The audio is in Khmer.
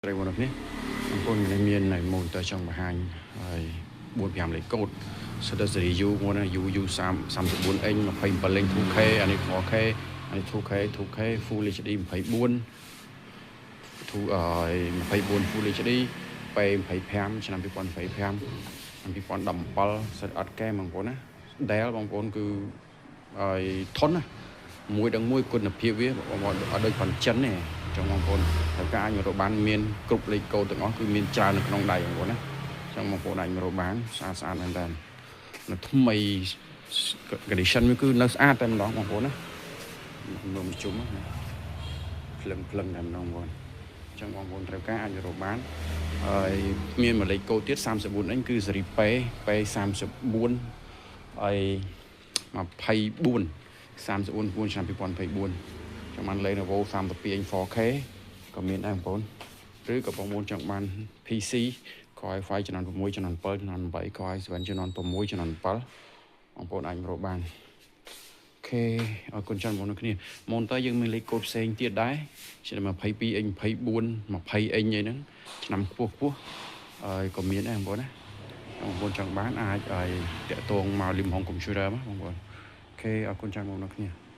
ត្រីបងប្អូននេះបងប្អូនមាននៅមួយទៅចង់បង្ហាញហើយ4-5លេខកូដសិតសេរី U មួយណា U 34 inch 27 លេខ 2K អានេះ 4K អានេះ 2K Full HD 24 24 Full HD 25ឆ្នាំ2025ឆ្នាំ2017សិតអត់កែបងប្អូនណាដែលបងប្អូនគឺឲ្យធន់ណាមួយដល់មួយគុណភាពវាបងប្អូនអត់ដូចប៉ុនចិនទេចឹងបងប្អូនតែការអាចរកបានមានគ្រប់លេខកូដទាំងអស់គឺមានច្រើននៅក្នុងដៃបងប្អូនណាចឹងបងប្អូនអាចរកបានស្អាតមែនតើនៅថ្មី condition វាគឺនៅស្អាតតែម្ដងបងប្អូនណាមើលមកជុំណាភ្លឹងតែម្ដងបងប្អូនចឹងបងប្អូនត្រូវការអាចរកបានហើយមានមួយលេខកូដទៀត34 inch គឺស៊េរីប៉េ34ហើយ24 34ឆ្នាំ2024ចាំបានលេខ Novo 32 inch 4K ក៏មានដែរបងប្អូនឬក៏បងប្អូនចង់បាន PC Core i5 ចំនួន6ចំនួន7ចំនួន8 Core i7 ចំនួន6ចំនួន7បងប្អូនអាចរកបានអូខេអរគុណច្រើនបងប្អូនគ្នាមុនតើយើងមានលេខកូដផ្សេងទៀតដែរជា22 inch 24 20 inch អីហ្នឹងឆ្នាំខ្ពស់ហើយក៏មានដែរបងប្អូនណាបងប្អូនចង់បានអាចឲ្យតាក់ទងមកលីមហុងកុំព្យូទ័រមកបងប្អូនអូខេអរគុណច្រើនបងប្អូនគ្នា